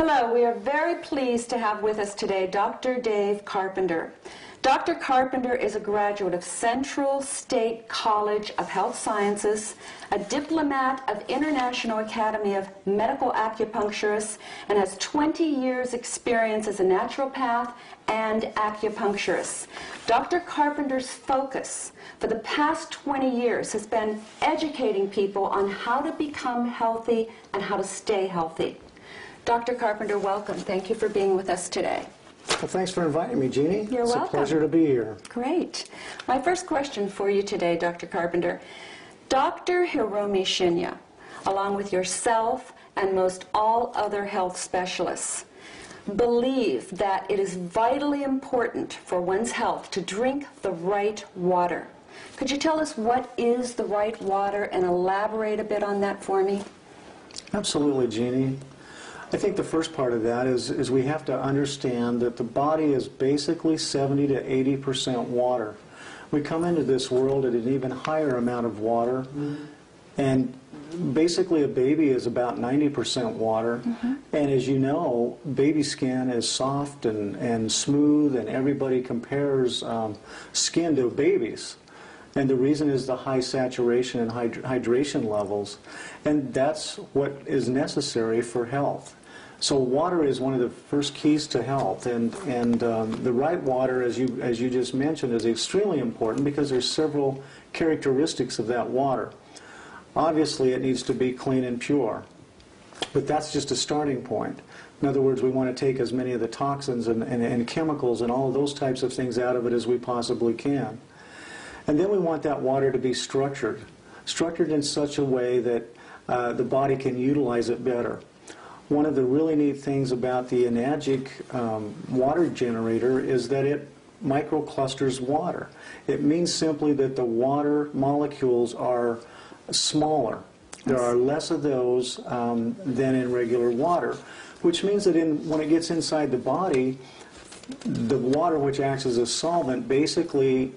Hello, we are very pleased to have with us today Dr. Dave Carpenter. Dr. Carpenter is a graduate of Central State College of Health Sciences, a diplomat of International Academy of Medical Acupuncturists, and has 20 years experience as a naturopath and acupuncturist. Dr. Carpenter's focus for the past 20 years has been educating people on how to become healthy and how to stay healthy. Dr. Carpenter, welcome. Thank you for being with us today. Well, thanks for inviting me, Jeannie. You're welcome. It's a pleasure to be here. Great. My first question for you today, Dr. Carpenter. Dr. Hiromi Shinya, along with yourself and most all other health specialists, believe that it is vitally important for one's health to drink the right water. Could you tell us what is the right water and elaborate a bit on that for me? Absolutely, Jeannie. I think the first part of that is we have to understand that the body is basically 70 to 80% water. We come into this world at an even higher amount of water, and basically a baby is about 90% water, and as you know, baby skin is soft and smooth, and everybody compares skin to babies. And the reason is the high saturation and hydration levels, and that's what is necessary for health. So water is one of the first keys to health, and the right water, as you just mentioned, is extremely important because there's several characteristics of that water. Obviously, it needs to be clean and pure, but that's just a starting point. In other words, we want to take as many of the toxins and chemicals and all of those types of things out of it as we possibly can. And then we want that water to be structured in such a way that the body can utilize it better. One of the really neat things about the enagic water generator is that it microclusters water. It means simply that the water molecules are smaller. There are less of those than in regular water, which means that when it gets inside the body, the water, which acts as a solvent, basically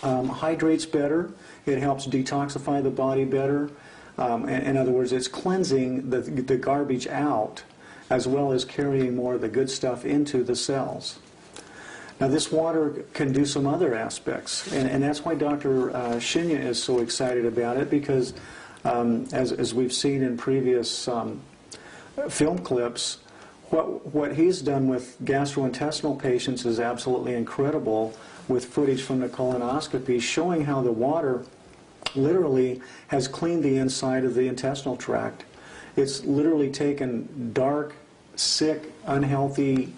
hydrates better. It helps detoxify the body better. In other words, it's cleansing the garbage out as well as carrying more of the good stuff into the cells. Now this water can do some other aspects, and that's why Dr. Shinya is so excited about it, because as we've seen in previous film clips, what he's done with gastrointestinal patients is absolutely incredible, with footage from the colonoscopy showing how the water literally has cleaned the inside of the intestinal tract. It's literally taken dark, sick, unhealthy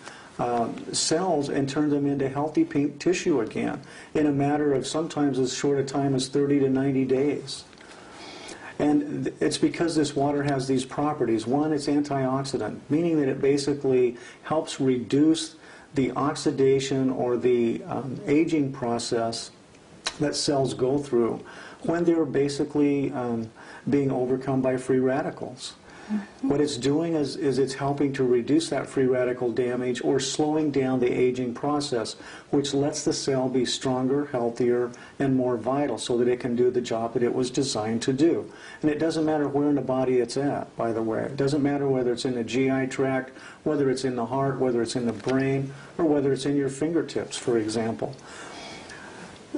cells and turned them into healthy pink tissue again in a matter of sometimes as short a time as 30 to 90 days. And it's because this water has these properties. One, it's antioxidant, meaning that it basically helps reduce the oxidation or the aging process that cells go through when they're basically being overcome by free radicals. What it's doing is it's helping to reduce that free radical damage or slowing down the aging process, which lets the cell be stronger, healthier, and more vital so that it can do the job that it was designed to do. And it doesn't matter where in the body it's at, by the way. It doesn't matter whether it's in the GI tract, whether it's in the heart, whether it's in the brain, or whether it's in your fingertips, for example.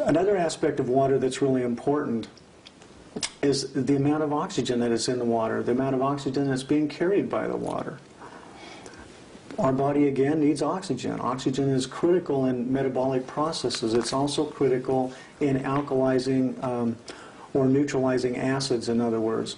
Another aspect of water that's really important is the amount of oxygen that is in the water, the amount of oxygen that's being carried by the water. Our body, again, needs oxygen. Oxygen is critical in metabolic processes. It's also critical in alkalizing or neutralizing acids, in other words.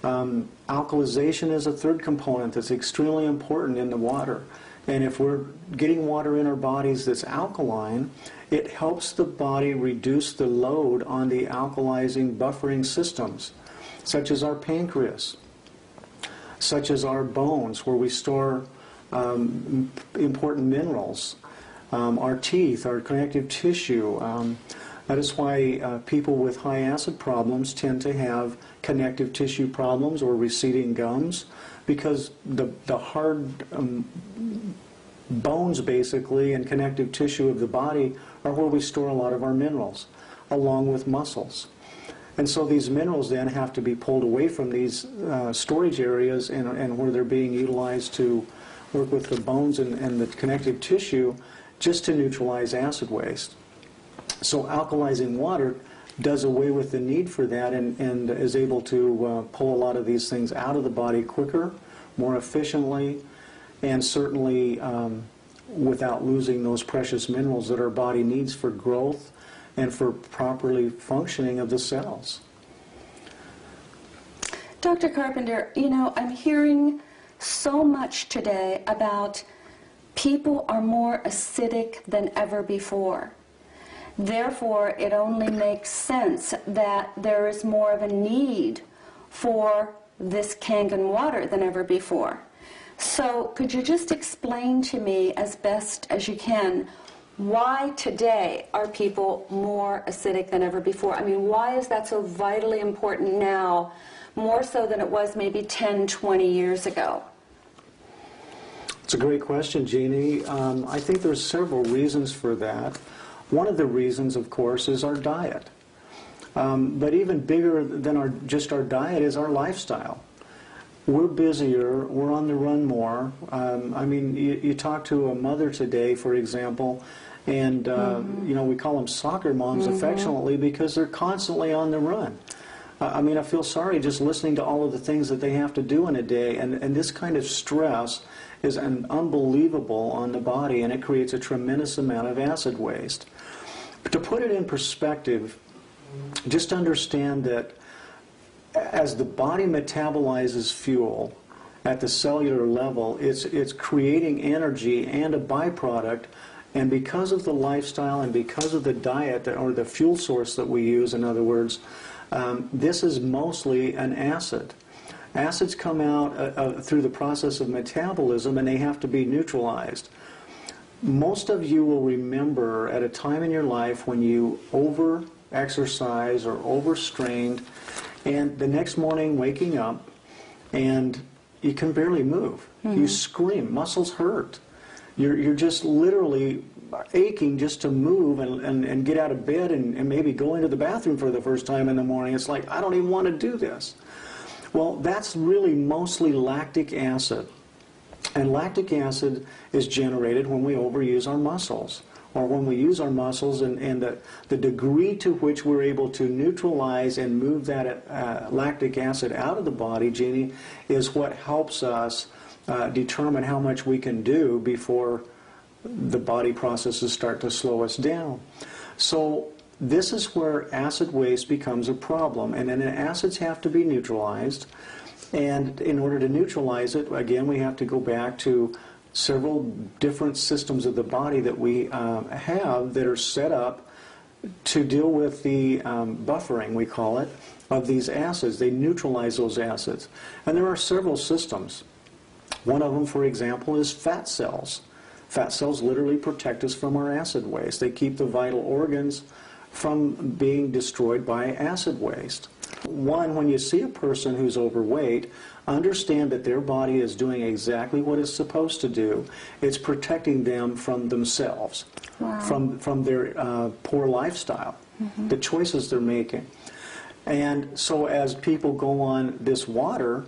Alkalization is a third component that's extremely important in the water. And if we're getting water in our bodies that's alkaline, it helps the body reduce the load on the alkalizing buffering systems, such as our pancreas, such as our bones, where we store important minerals, our teeth, our connective tissue. That is why people with high acid problems tend to have connective tissue problems or receding gums, because the hard bones, basically, and connective tissue of the body are where we store a lot of our minerals, along with muscles. And so these minerals then have to be pulled away from these storage areas and where they're being utilized to work with the bones and the connective tissue just to neutralize acid waste. So alkalizing water does away with the need for that and is able to pull a lot of these things out of the body quicker, more efficiently, and certainly without losing those precious minerals that our body needs for growth and for properly functioning of the cells. Dr. Carpenter, you know, I'm hearing so much today about people are more acidic than ever before. Therefore, it only makes sense that there is more of a need for this Kangen water than ever before. So could you just explain to me as best as you can why today are people more acidic than ever before? I mean, why is that so vitally important now, more so than it was maybe 10, 20 years ago? It's a great question, Jeannie. I think there's several reasons for that. One of the reasons, of course, is our diet. But even bigger than just our diet is our lifestyle. We're busier, we're on the run more. I mean, you talk to a mother today, for example, and you know, we call them soccer moms affectionately because they're constantly on the run. I mean, I feel sorry just listening to all of the things that they have to do in a day, and this kind of stress is unbelievable on the body, and it creates a tremendous amount of acid waste. But to put it in perspective, just understand that as the body metabolizes fuel at the cellular level, it's creating energy and a byproduct, and because of the lifestyle and because of the diet or the fuel source that we use, in other words, this is mostly an acid. Acids come out through the process of metabolism, and they have to be neutralized. Most of you will remember at a time in your life when you over-exercise or overstrained, and the next morning waking up and you can barely move. You scream, muscles hurt. You're just literally aching just to move and get out of bed and maybe go into the bathroom for the first time in the morning. It's like, I don't even want to do this. Well, that's really mostly lactic acid. And lactic acid is generated when we overuse our muscles, or when we use our muscles, and the degree to which we're able to neutralize and move that lactic acid out of the body, Jeannie, is what helps us determine how much we can do before the body processes start to slow us down. So this is where acid waste becomes a problem, and then the acids have to be neutralized. And in order to neutralize it, again, we have to go back to several different systems of the body that we have that are set up to deal with the buffering, we call it, of these acids. They neutralize those acids. And there are several systems. One of them, for example, is fat cells. Fat cells literally protect us from our acid waste. They keep the vital organs from being destroyed by acid waste. One, when you see a person who's overweight, understand that their body is doing exactly what it's supposed to do. It's protecting them from themselves, from their poor lifestyle, the choices they're making. And so as people go on this water,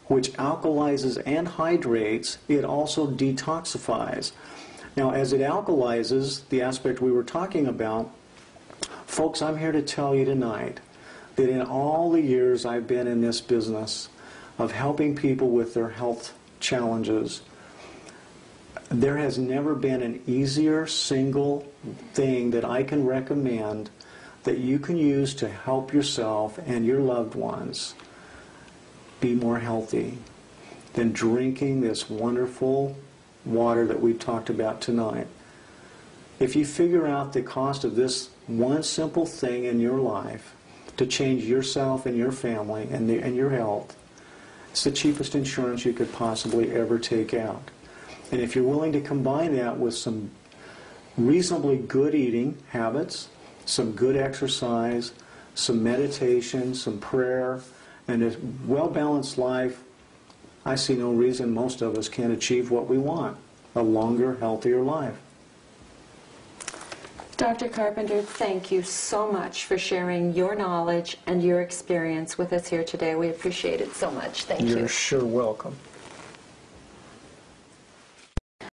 which alkalizes and hydrates, it also detoxifies. Now, as it alkalizes, the aspect we were talking about, folks, I'm here to tell you tonight that in all the years I've been in this business of helping people with their health challenges, there has never been an easier single thing that I can recommend that you can use to help yourself and your loved ones be more healthy than drinking this wonderful water that we've talked about tonight. If you figure out the cost of this one simple thing in your life to change yourself and your family and your health, it's the cheapest insurance you could possibly ever take out. And if you're willing to combine that with some reasonably good eating habits, some good exercise, some meditation, some prayer, and a well-balanced life, I see no reason most of us can't achieve what we want, a longer, healthier life. Dr. Carpenter, thank you so much for sharing your knowledge and your experience with us here today. We appreciate it so much. Thank you. You're sure welcome.